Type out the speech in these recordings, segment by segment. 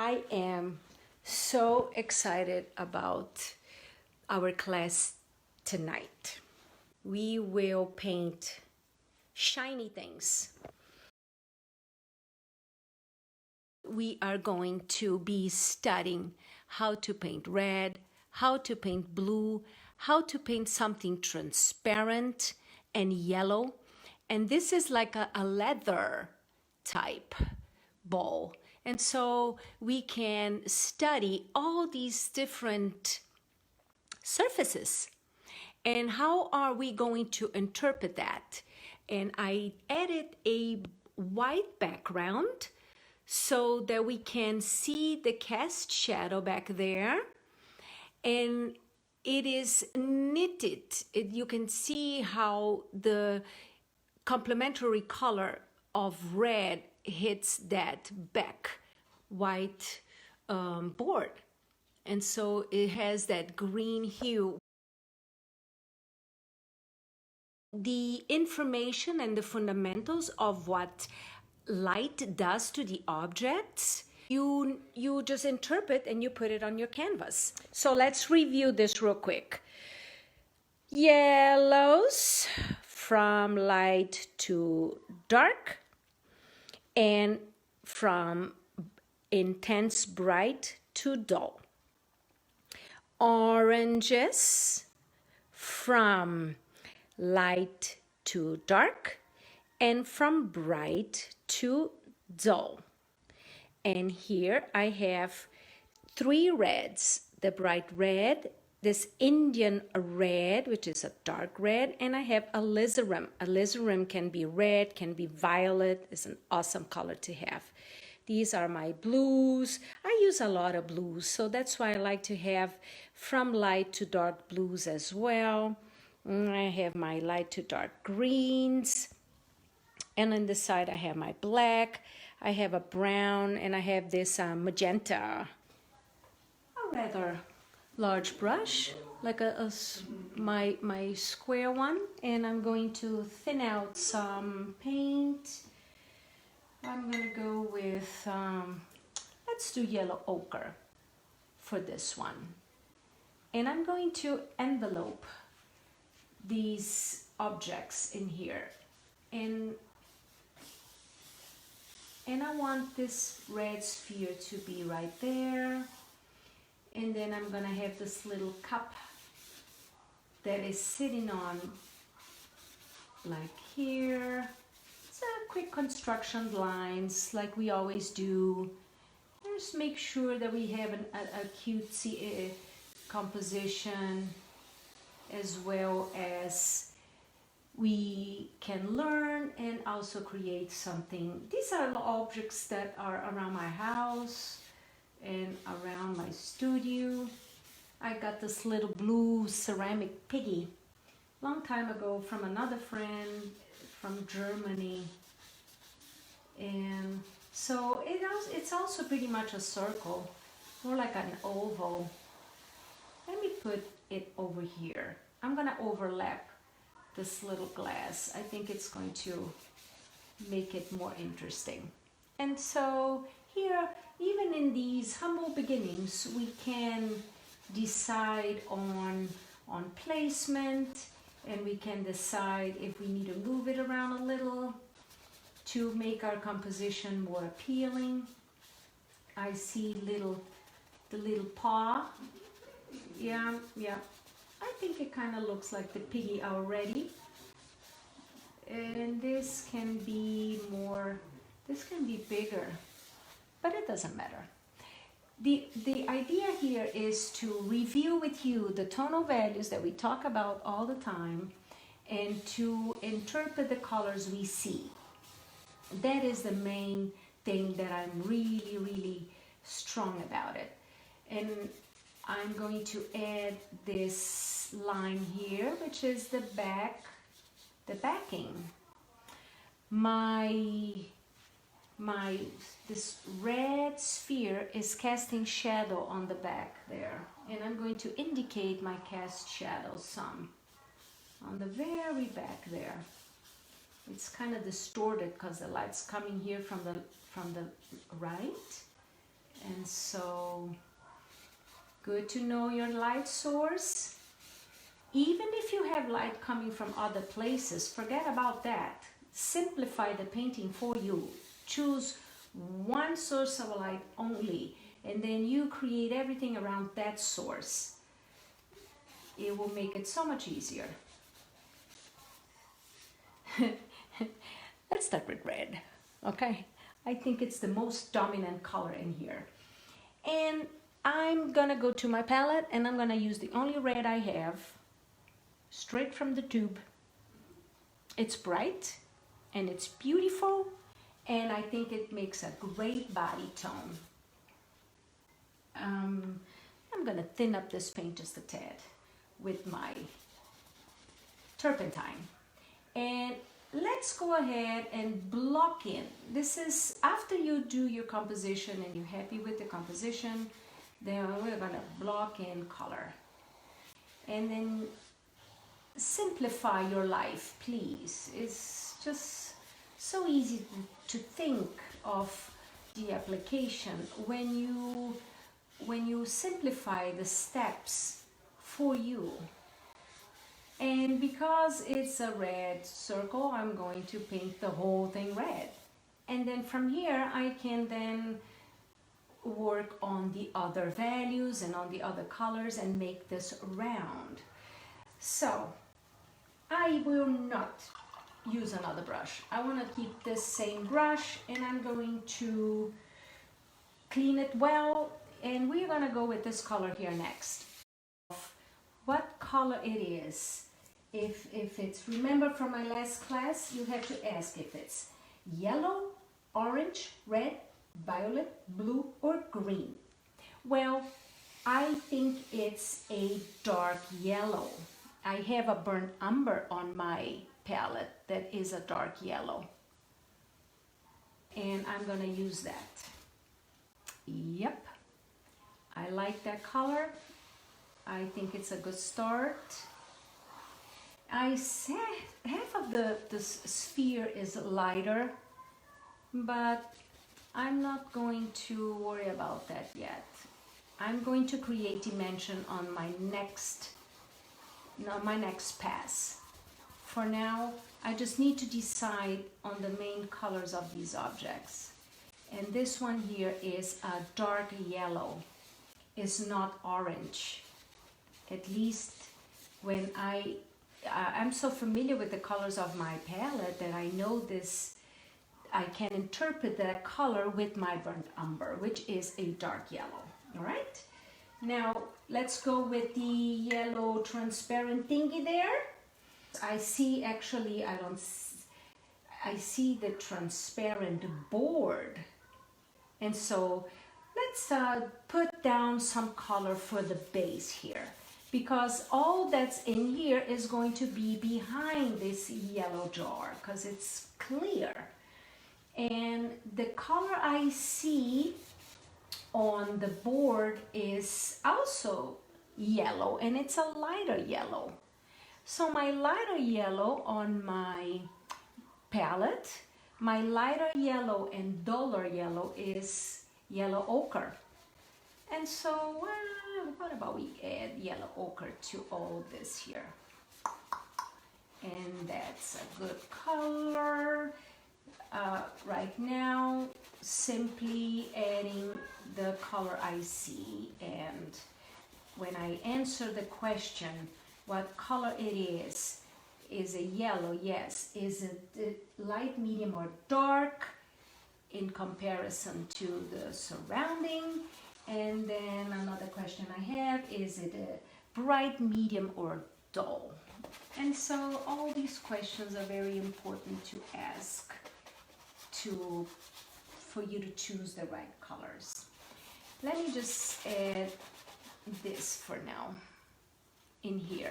I am so excited about our class tonight. We will paint shiny things. We are going to be studying how to paint red, how to paint blue, how to paint something transparent and yellow. And this is like a leather type ball. And so we can study all these different surfaces. And how are we going to interpret that? And I added a white background so that we can see the cast shadow back there. And it is knitted. You can see how the complementary color of red hits that back white board. And so it has that green hue. The information and the fundamentals of what light does to the objects, you just interpret and you put it on your canvas. So let's review this real quick. Yellows from light to dark, and from intense bright to dull. Oranges from light to dark, and from bright to dull. And here I have three reds: the bright red, this Indian red, which is a dark red, and I have alizarin. Alizarin can be red, can be violet. It's an awesome color to have. These are my blues. I use a lot of blues, so that's why I like to have from light to dark blues as well. I have my light to dark greens. And on the side, I have my black, I have a brown, and I have this magenta. A rather large brush, like my square one. And I'm going to thin out some paint. I'm going to go with, let's do yellow ochre for this one. And I'm going to envelope these objects in here. And I want this red sphere to be right there. And then I'm gonna have this little cup that is sitting on like here. It's a quick construction lines like we always do. Just make sure that we have a cutesy composition, as well as we can learn and also create something. These are the objects that are around my house and around my studio. I got this little blue ceramic piggy long time ago from another friend from Germany. And so it's also pretty much a circle, more like an oval. Let me put it over here. I'm gonna overlap this little glass. I think it's going to make it more interesting. And so here, even in these humble beginnings, we can decide on placement, and we can decide if we need to move it around a little to make our composition more appealing. I see the little paw. Yeah. I think it kind of looks like the piggy already. And this can be bigger, but it doesn't matter. The idea here is to review with you the tonal values that we talk about all the time and to interpret the colors we see. That is the main thing that I'm really, really strong about it. And I'm going to add this line here, which is the backing. This red sphere is casting shadow on the back there, and I'm going to indicate my cast shadow some on the very back there. It's kind of distorted because the light's coming here from the right, And so, good to know your light source. Even if you have light coming from other places, forget about that. Simplify the painting for you. Choose one source of light only, and then you create everything around that source. It will make it so much easier. Let's start with red, okay? I think it's the most dominant color in here. And I'm gonna go to my palette and I'm gonna use the only red I have, straight from the tube. It's bright and it's beautiful, and I think it makes a great body tone. I'm gonna thin up this paint just a tad with my turpentine. And let's go ahead and block in. This is after you do your composition and you're happy with the composition, then we're gonna block in color. And then simplify your life, please. It's just so easy to think of the application when you simplify the steps for you. And because it's a red circle, I'm going to paint the whole thing red. And then from here, I can then work on the other values and on the other colors and make this round. So I will not use another brush. I want to keep this same brush, and I'm going to clean it well, and we're going to go with this color here next. What color it is. If it's, remember from my last class, you have to ask if it's yellow, orange, red, violet, blue, or green. Well, I think it's a dark yellow. I have a burnt umber on my palette that is a dark yellow. And I'm gonna use that. Yep, I like that color. I think it's a good start. I said half of the sphere is lighter, but I'm not going to worry about that yet. I'm going to create dimension on my next pass. For now, I just need to decide on the main colors of these objects. And this one here is a dark yellow. It's not orange. At least when I'm so familiar with the colors of my palette that I know this, I can interpret that color with my burnt umber, which is a dark yellow. All right. Now let's go with the yellow transparent thingy there. I see, actually, I see the transparent board. And so let's put down some color for the base here, because all that's in here is going to be behind this yellow jar because it's clear. And the color I see on the board is also yellow, and it's a lighter yellow. So my lighter yellow on my palette, my lighter yellow and duller yellow is yellow ochre. And so, well, what about we add yellow ochre to all this here? And that's a good color. Right now, simply adding the color I see, and when I answer the question, what color it is a yellow, yes. Is it light, medium, or dark in comparison to the surrounding? And then another question I have, is it a bright, medium, or dull? And so all these questions are very important to ask for you to choose the right colors. Let me just add this for now in here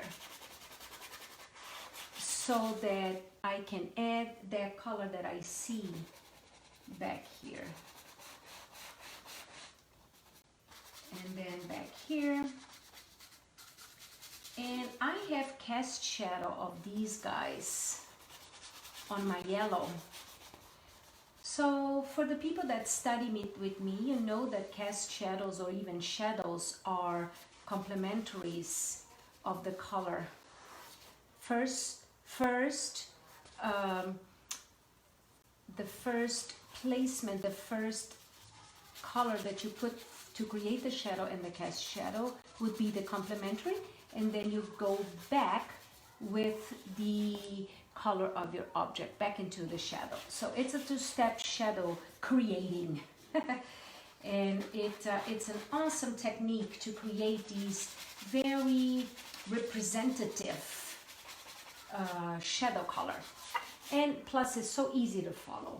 so that I can add that color that I see back here. And then back here. And I have cast shadow of these guys on my yellow. So for the people that study with me, you know that cast shadows or even shadows are complementaries of the color. The first placement, the first color that you put to create the shadow and the cast shadow would be the complementary, and then you go back with the color of your object back into the shadow. So it's a two-step shadow creating. And it's an awesome technique to create these very representative shadow color, and plus it's so easy to follow.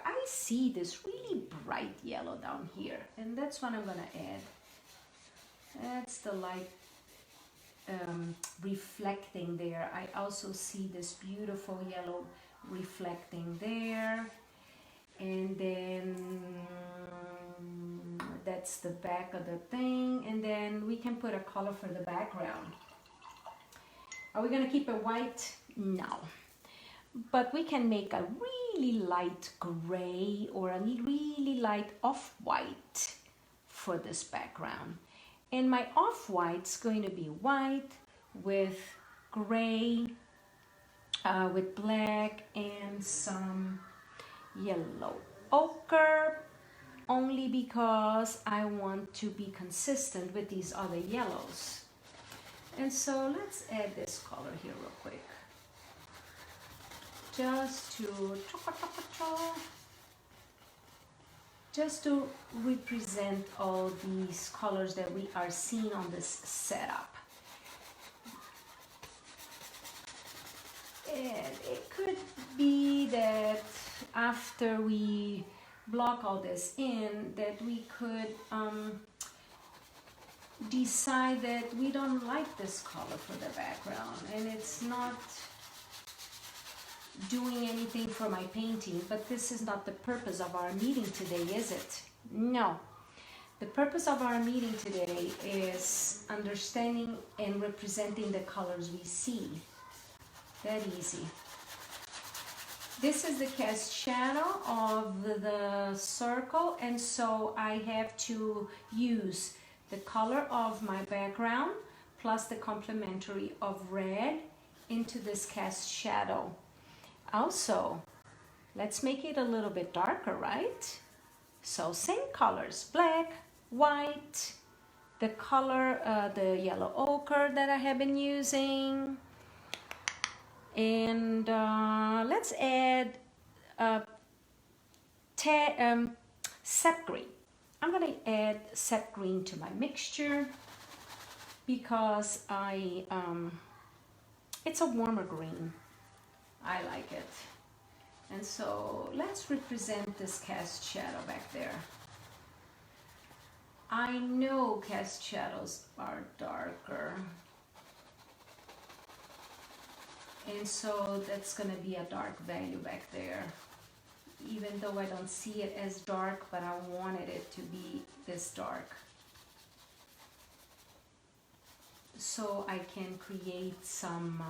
I see this really bright yellow down here, and that's what I'm gonna add. That's the light reflecting there. I also see this beautiful yellow reflecting there, and then that's the back of the thing, and then we can put a color for the background. Are we gonna keep it white? No. But we can make a really light gray or a really light off-white for this background. And my off-white's going to be white with gray, with black and some yellow ochre, only because I want to be consistent with these other yellows. And so let's add this color here real quick. Just to represent all these colors that we are seeing on this setup. And it could be that after we block all this in, that we could decide that we don't like this color for the background, and it's not doing anything for my painting. But this is not the purpose of our meeting today, is it? No. The purpose of our meeting today is understanding and representing the colors we see. That easy. This is the cast shadow of the circle, and so I have to use the color of my background plus the complementary of red into this cast shadow. Also, let's make it a little bit darker, right? So same colors, black, white, the color, the yellow ochre that I have been using. And let's add sap green. I'm gonna add sap green to my mixture because it's a warmer green. I like it. And so let's represent this cast shadow back there. I know cast shadows are darker, and so that's gonna be a dark value back there, even though I don't see it as dark, but I wanted it to be this dark so I can create some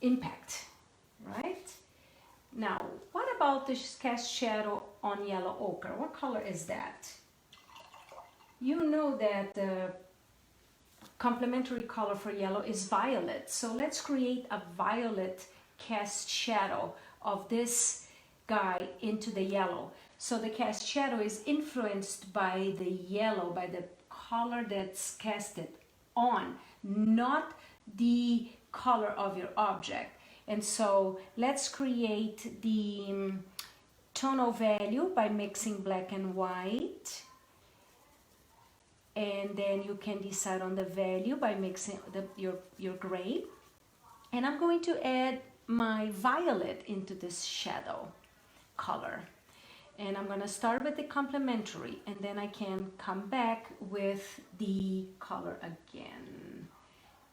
impact, right? Now, what about this cast shadow on yellow ochre? What color is that? You know that the complementary color for yellow is violet. So let's create a violet cast shadow of this guy into the yellow. So the cast shadow is influenced by the yellow, by the color that's casted on, not the color of your object. And so let's create the tonal value by mixing black and white. And then you can decide on the value by mixing your gray. And I'm going to add my violet into this shadow color. And I'm going to start with the complementary, and then I can come back with the color again.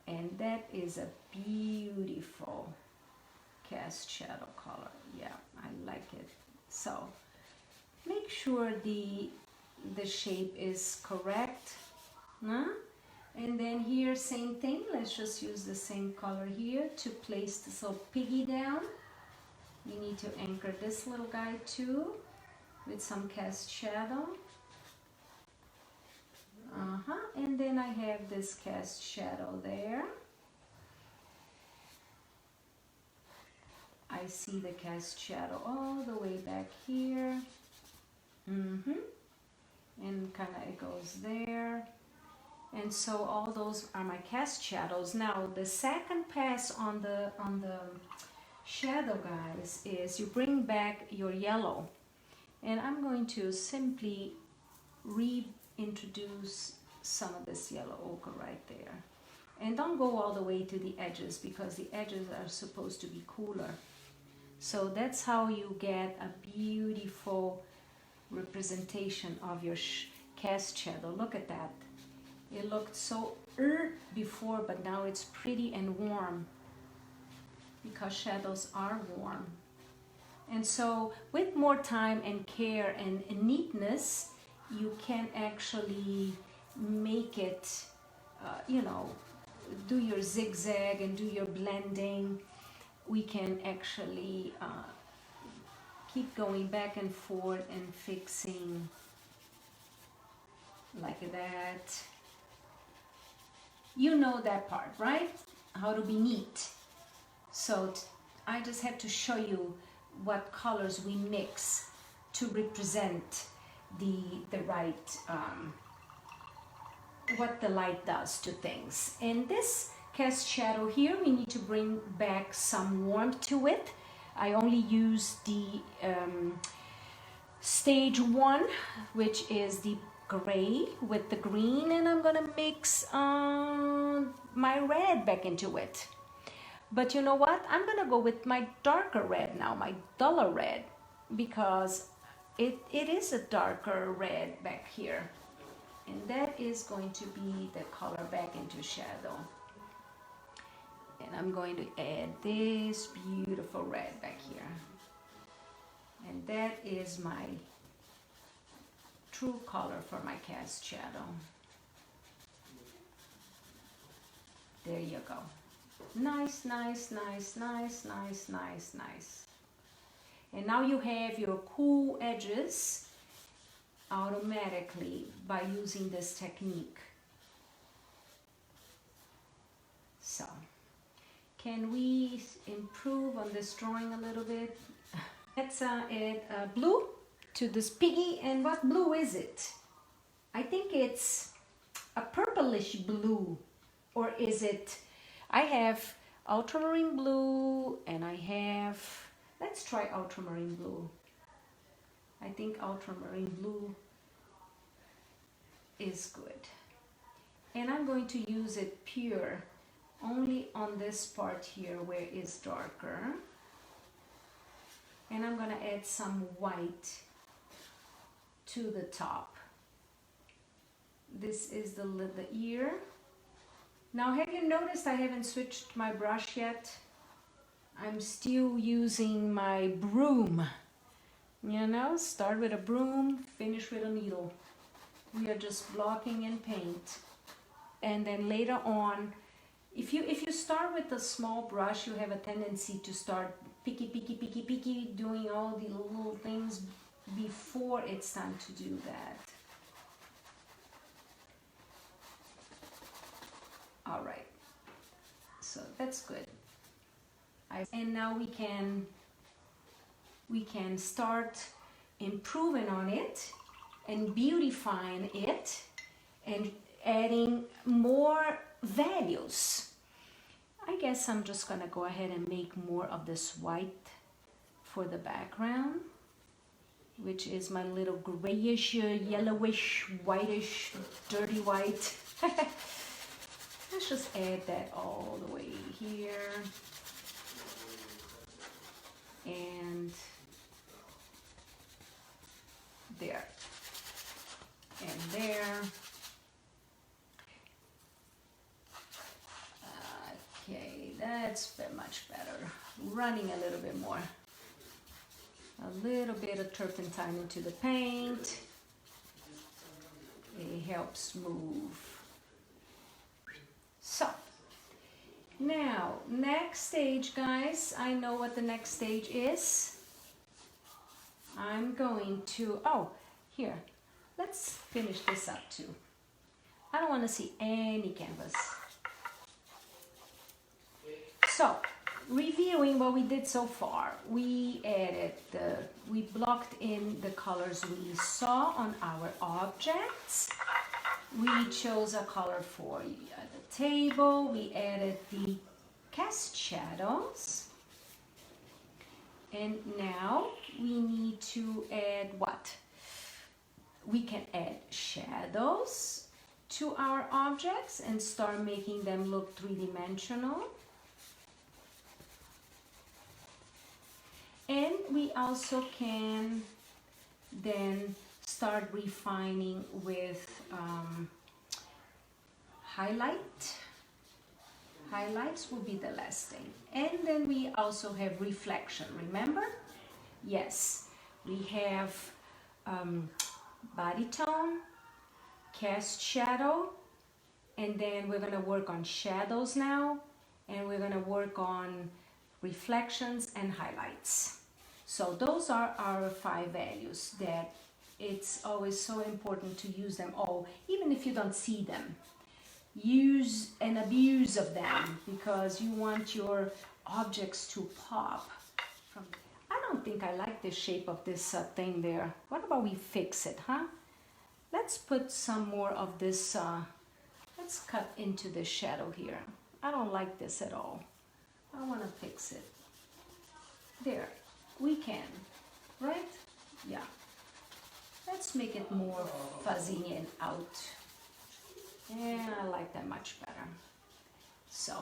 And that is a beautiful cast shadow color. Yeah, I like it. So make sure the shape is correct, huh? And then here, same thing. Let's just use the same color here to place this little piggy down. You need to anchor this little guy too with some cast shadow. And then I have this cast shadow there. I see the cast shadow all the way back here. And kind of it goes there. And so all those are my cast shadows. Now the second pass on the shadow, guys, is you bring back your yellow. And I'm going to simply reintroduce some of this yellow ochre right there. And don't go all the way to the edges because the edges are supposed to be cooler. So that's how you get a beautiful representation of your cast shadow. Look at that. It looked so before, but now it's pretty and warm because shadows are warm. And so with more time and care and neatness, you can actually make it, you know, do your zigzag and do your blending. We can actually keep going back and forth and fixing like that. You know that part, right? How to be neat. So I just have to show you what colors we mix to represent the right, what the light does to things. And this cast shadow here, we need to bring back some warmth to it. I only use the stage 1, which is the gray with the green, and I'm gonna mix my red back into it. But you know what? I'm gonna go with my darker red now, my duller red, because it is a darker red back here. And that is going to be the color back into shadow. And I'm going to add this beautiful red back here. And that is my true color for my cast shadow. There you go. Nice, nice, nice, nice, nice, nice, nice. And now you have your cool edges automatically by using this technique. So, can we improve on this drawing a little bit? Let's add blue to this piggy. And what blue is it? I think it's a purplish blue. Or is it, I have ultramarine blue and I have, let's try ultramarine blue. I think ultramarine blue is good. And I'm going to use it pure only on this part here where it's darker. And I'm going to add some white to the top. This is the ear. Now, have you noticed I haven't switched my brush yet? I'm still using my broom. You know, start with a broom, finish with a needle. We are just blocking in paint. And then later on, if you start with a small brush, you have a tendency to start picky, doing all the little things before it's time to do that. All right, so that's good. And now we can start improving on it and beautifying it and adding more values. I guess I'm just gonna go ahead and make more of this white for the background, which is my little grayish, yellowish, whitish, dirty white. Let's just add that all the way here. And there. And there. Okay, that's much better. Running a little bit more. A little bit of turpentine into the paint. It helps move So now, next stage, guys, I know what the next stage is. I'm going to, oh, here, let's finish this up too. I don't want to see any canvas. So, reviewing what we did so far, we blocked in the colors we saw on our objects. We chose a color for the table. We added the cast shadows. And now we need to add what? We can add shadows to our objects and start making them look three-dimensional. And we also can then start refining with highlights will be the last thing. And then we also have reflection, remember? Yes, we have body tone, cast shadow, and then we're gonna work on shadows now, and we're gonna work on reflections and highlights. So those are our 5 values that it's always so important to use them all, even if you don't see them. Use and abuse of them because you want your objects to pop. I don't think I like the shape of this thing there. What about we fix it, huh? Let's put some more of this, let's cut into the shadow here. I don't like this at all. I want to fix it. There, we can, right? Yeah. Let's make it more fuzzy and out. Yeah, I like that much better. So,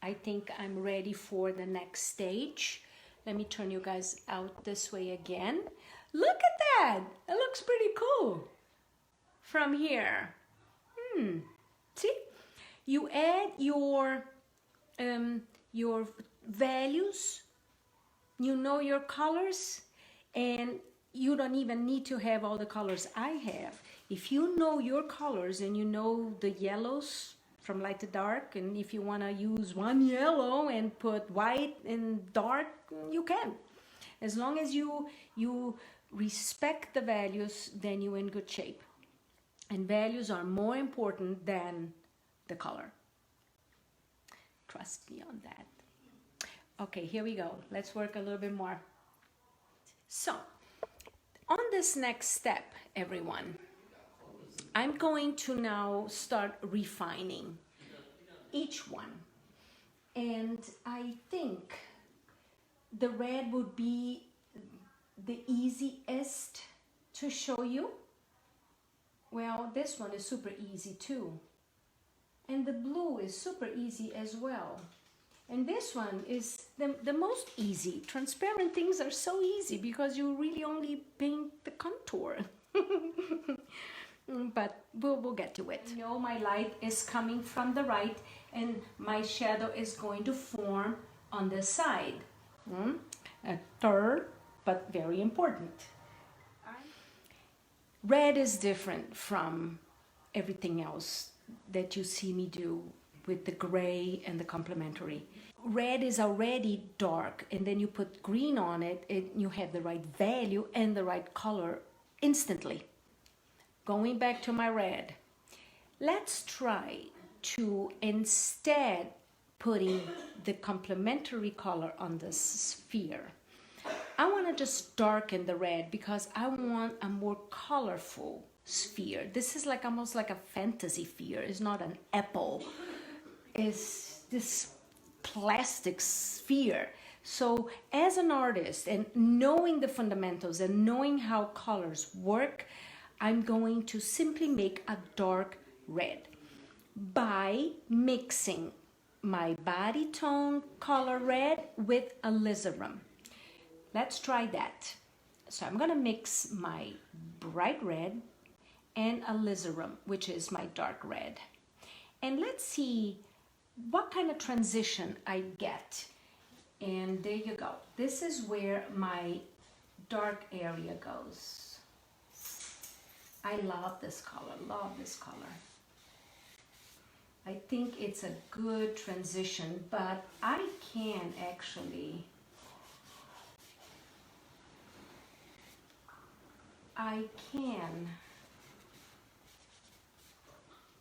I think I'm ready for the next stage. Let me turn you guys out this way again. Look at that! It looks pretty cool from here. See? You add your values, you know your colors, and you don't even need to have all the colors I have. If you know your colors and you know the yellows from light to dark, and if you want to use one yellow and put white and dark, you can. As long as you respect the values, then you're in good shape. And values are more important than the color. Trust me on that. Okay, here we go. Let's work a little bit more. So, on this next step, everyone, I'm going to now start refining each one. And I think the red would be the easiest to show you. Well, this one is super easy too. And the blue is super easy as well. And this one is the most easy. Transparent things are so easy because you really only paint the contour. But we'll get to it. You know, my light is coming from the right and my shadow is going to form on the side. A third, but very important. Red is different from everything else that you see me do with the gray and the complementary. Red is already dark, and then you put green on it, and you have the right value and the right color instantly. Going back to my red, let's try to, instead putting the complementary color on the sphere, I want to just darken the red because I want a more colorful sphere. This is like almost like a fantasy sphere. It's not an apple. It's this plastic sphere. So as an artist and knowing the fundamentals and knowing how colors work, I'm going to simply make a dark red by mixing my body tone color red with alizarin. Let's try that. So I'm gonna mix my bright red and alizarin, which is my dark red. And let's see what kind of transition I get. And there you go. This is where my dark area goes. I love this color, love this color. I think it's a good transition, but I can actually,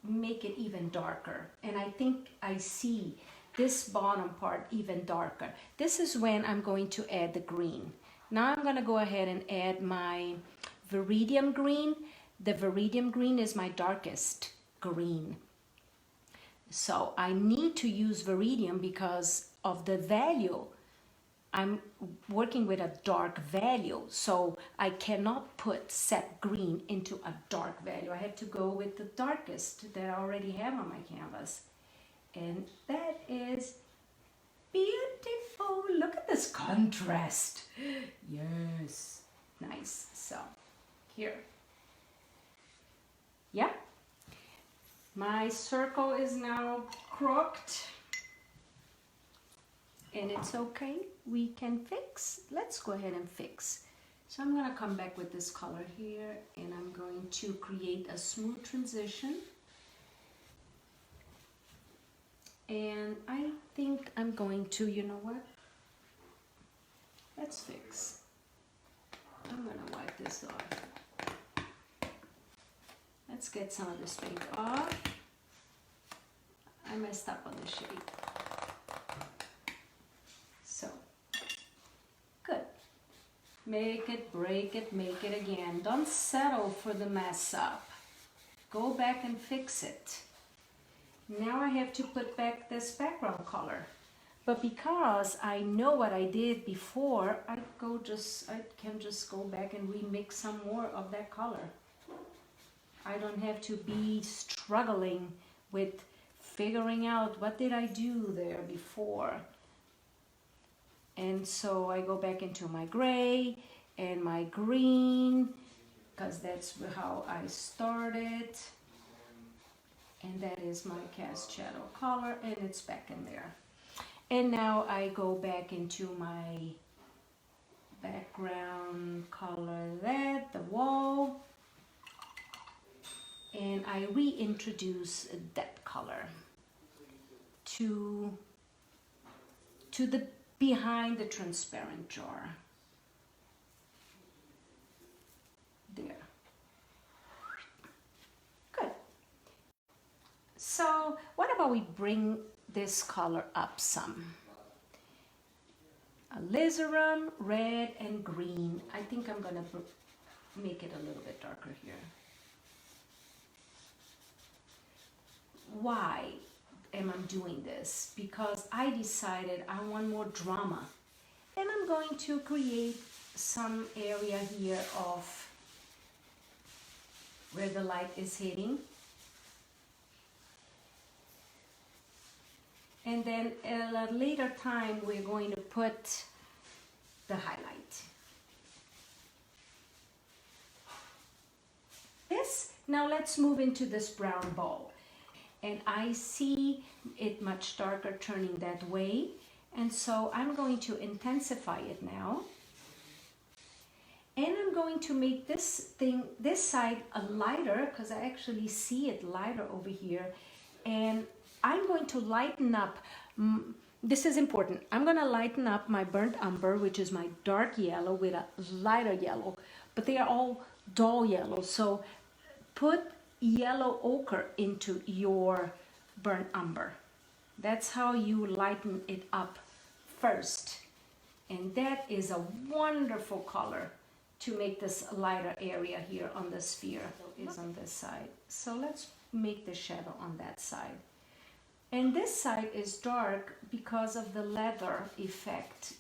make it even darker. And I think I see this bottom part even darker. This is when I'm going to add the green. Now I'm going to go ahead and add my Viridium green. The Viridium green is my darkest green. So I need to use Viridium because of the value. I'm working with a dark value, so I cannot put set green into a dark value. I have to go with the darkest that I already have on my canvas. And that is beautiful. Look at this contrast. Yes, nice. So here, yeah, my circle is now crooked. And it's okay, we can fix. Let's go ahead and fix. So I'm gonna come back with this color here and I'm going to create a smooth transition. And I think I'm going to, you know what? Let's fix. I'm gonna wipe this off. Let's get some of this paint off. I messed up on the shade. So, good. Make it, break it, make it again. Don't settle for the mess up. Go back and fix it. Now I have to put back this background color. But because I know what I did before, I can just go back and remix some more of that color. I don't have to be struggling with figuring out what did I do there before. And so I go back into my gray and my green, because that's how I started. And that is my cast shadow color, and it's back in there. And now I go back into my background color, the wall, and I reintroduce that color to the behind the transparent jar. There. Good. So what about we bring this color up some? Alizarin, red and green. I think I'm gonna make it a little bit darker here. Why am I doing this? Because I decided I want more drama. And I'm going to create some area here of where the light is hitting. And then at a later time, we're going to put the highlight. Now let's move into this brown ball. And I see it much darker turning that way. And so I'm going to intensify it now. And I'm going to make this side a lighter, because I actually see it lighter over here. And I'm going to lighten up, this is important, I'm going to lighten up my burnt umber, which is my dark yellow, with a lighter yellow. But they are all dull yellow. So put yellow ochre into your burnt umber. That's how you lighten it up first. And that is a wonderful color to make this lighter area here on the sphere. Is on this side. So let's make the shadow on that side. And this side is dark because of the leather effect.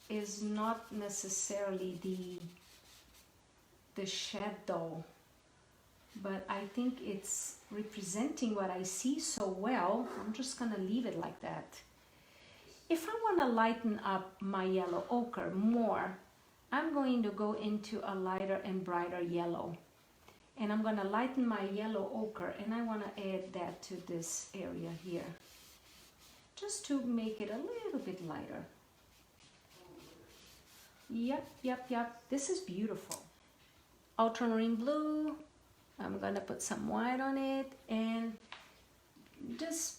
Is not necessarily the shadow, but I think it's representing what I see so well. I'm just gonna leave it like that. If I want to lighten up my yellow ochre more, I'm going to go into a lighter and brighter yellow. And I'm going to lighten my yellow ochre, and I want to add that to this area here, just to make it a little bit lighter. Yep. This is beautiful. Ultramarine blue. I'm going to put some white on it, and just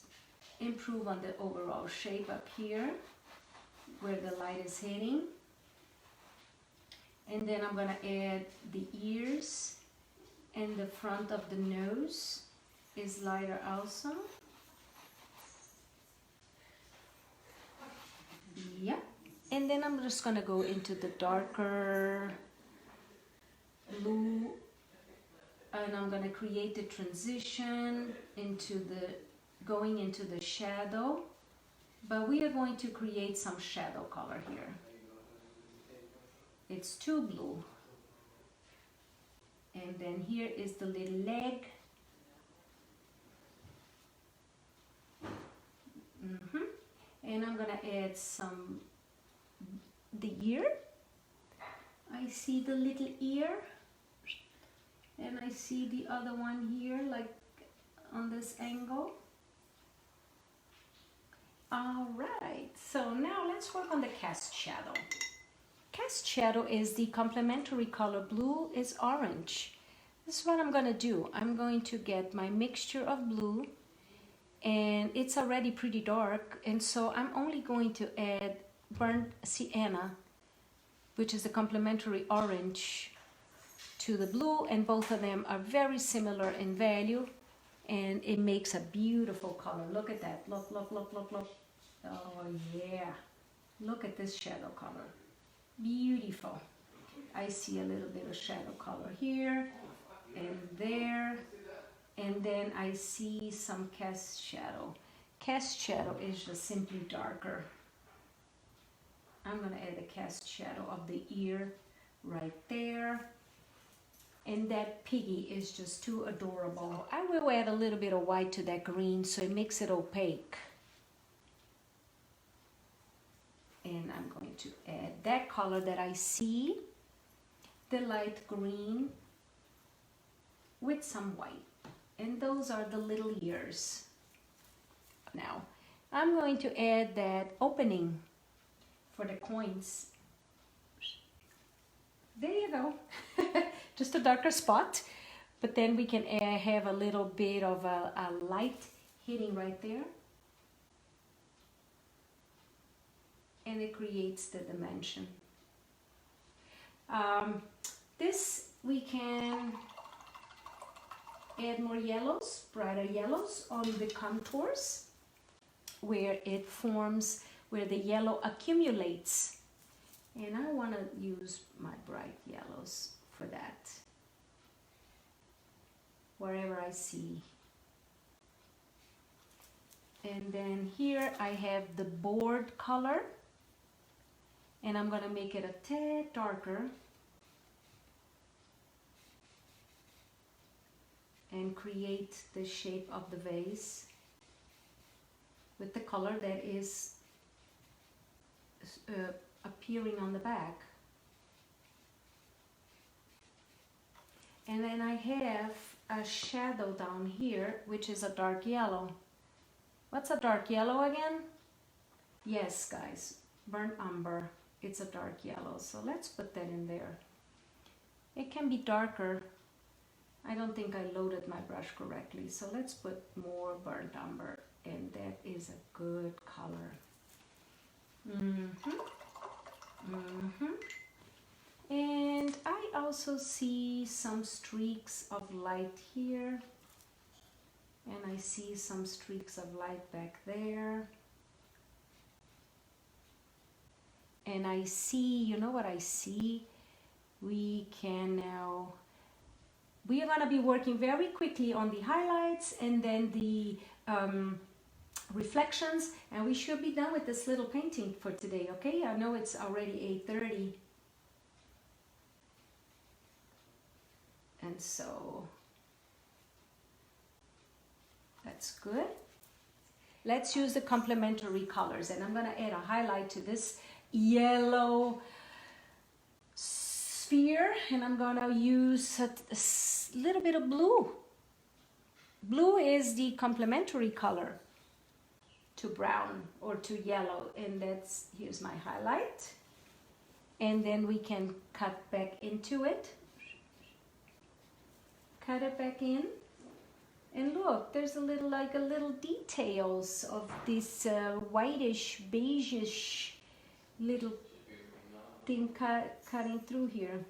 improve on the overall shape up here where the light is hitting. And then I'm gonna add the ears, and the front of the nose is lighter also. Yep. And then I'm just gonna go into the darker blue, and I'm gonna create the transition into the going into the shadow, but we are going to create some shadow color here. It's too blue. And then here is the little leg. And I'm gonna add some, the ear. I see the little ear. And I see the other one here, like on this angle. All right, so now let's work on the cast shadow. Cast shadow is the complementary color. Blue is orange. This is what I'm gonna do. I'm going to get my mixture of blue, and it's already pretty dark, and so I'm only going to add burnt sienna, which is the complementary orange, to the blue, and both of them are very similar in value, and it makes a beautiful color. Look at that. Look, look, look, look, look. Oh yeah. Look at this shadow color. Beautiful. I see a little bit of shadow color here and there, and then I see some cast shadow. Cast shadow is just simply darker. I'm gonna add a cast shadow of the ear right there. And that piggy is just too adorable. I will add a little bit of white to that green so it makes it opaque. And I'm going to add that color that I see, the light green with some white. And those are the little ears. Now, I'm going to add that opening for the coins. There you go. Just a darker spot, but then we can have a little bit of a light hitting right there. And it creates the dimension. This we can add more yellows, brighter yellows on the contours where it forms, where the yellow accumulates. And I want to use my bright yellows for that, wherever I see. And then here I have the board color, and I'm going to make it a tad darker and create the shape of the vase with the color that is appearing on the back. And then I have a shadow down here, which is a dark yellow. What's a dark yellow again? Yes, guys, burnt umber. It's a dark yellow, so let's put that in there. It can be darker. I don't think I loaded my brush correctly, so let's put more burnt umber, and that is a good color. And I also see some streaks of light here, and I see some streaks of light back there. And I see, you know what I see? We can now, we are going to be working very quickly on the highlights and then the reflections, and we should be done with this little painting for today, okay? I know it's already 8:30. And so that's good. Let's use the complementary colors, and I'm going to add a highlight to this yellow sphere, and I'm going to use a little bit of blue. Blue is the complementary color to brown or to yellow, and that's, here's my highlight. And then we can cut back into it. Cut it back in. And look, there's a little, like a little details of this whitish, beigeish little thing cutting through here.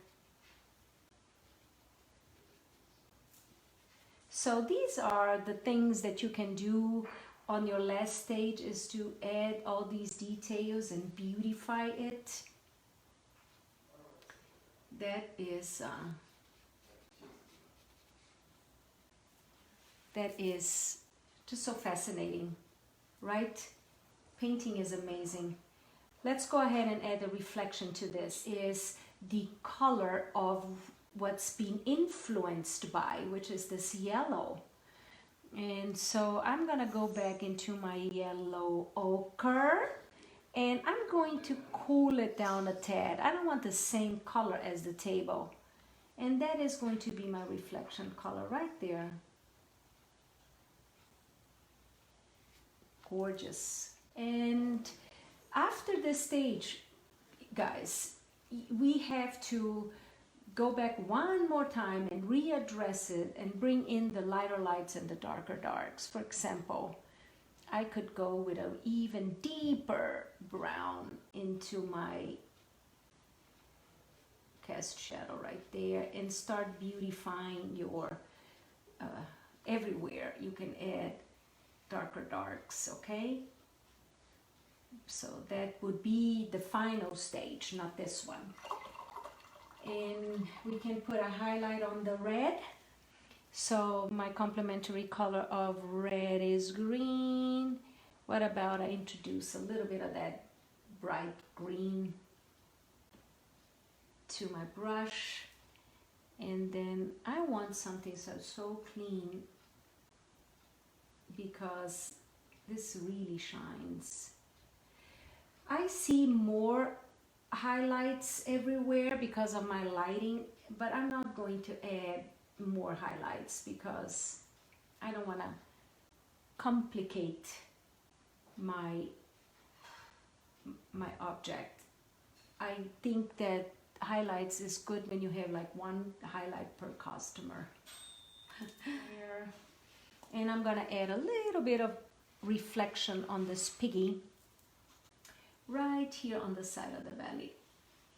So these are the things that you can do on your last stage, is to add all these details and beautify it. That is just so fascinating, right? Painting is amazing. Let's go ahead and add a reflection to this, is the color of what's being influenced by, which is this yellow. And so I'm gonna go back into my yellow ochre, and I'm going to cool it down a tad. I don't want the same color as the table. And that is going to be my reflection color right there. Gorgeous. And after this stage, guys, we have to go back one more time and readdress it and bring in the lighter lights and the darker darks. For example, I could go with an even deeper brown into my cast shadow right there and start beautifying your everywhere. You can add darker darks, okay? So that would be the final stage, not this one. And we can put a highlight on the red. So my complementary color of red is green. What about I introduce a little bit of that bright green to my brush, and then I want something so clean, because this really shines. I see more highlights everywhere because of my lighting, but I'm not going to add more highlights because I don't want to complicate my object. I think that highlights is good when you have like one highlight per customer. And I'm gonna add a little bit of reflection on this piggy right here on the side of the belly.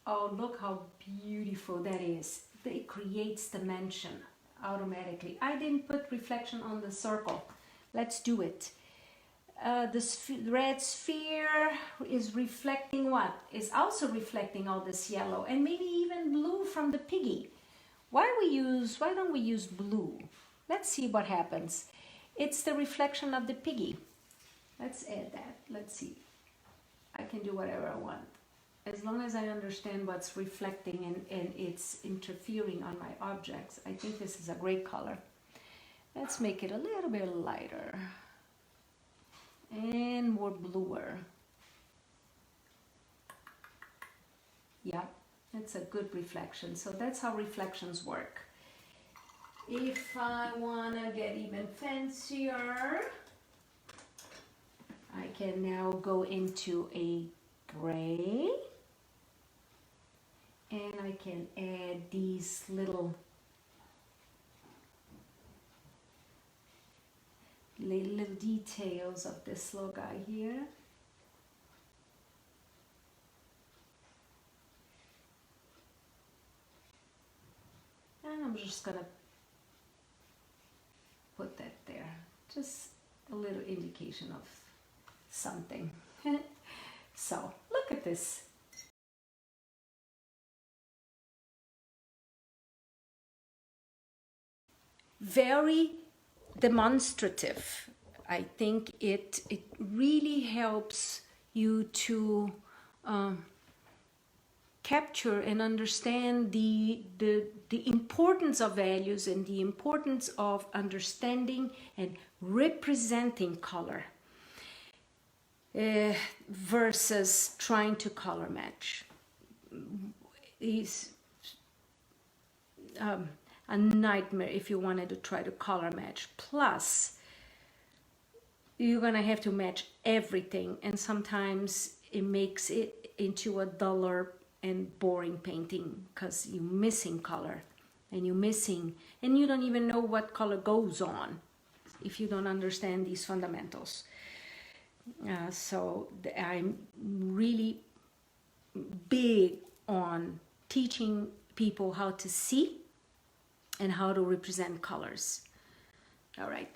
Oh, look how beautiful that is. It creates dimension automatically. I didn't put reflection on the circle. Let's do it. The red sphere is reflecting what? Is also reflecting all this yellow and maybe even blue from the piggy. Why don't we use blue? Let's see what happens. It's the reflection of the piggy. Let's add that. Let's see. I can do whatever I want. As long as I understand what's reflecting and it's interfering on my objects, I think this is a great color. Let's make it a little bit lighter and more bluer. Yeah, it's a good reflection. So that's how reflections work. If I want to get even fancier, I can now go into a gray, and I can add these little details of this little guy here. And I'm just gonna put that there, just a little indication of something. So look at this. Very demonstrative. I think it really helps you to capture and understand the importance of values and the importance of understanding and representing color versus trying to color match. Is a nightmare if you wanted to try to color match. Plus, you're gonna have to match everything, and sometimes it makes it into a duller and boring painting because you're missing color and you don't even know what color goes on. if you don't understand these fundamentals. So I'm really big on teaching people how to see and how to represent colors. All right.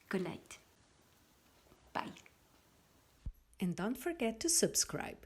Good night. Bye. And don't forget to subscribe.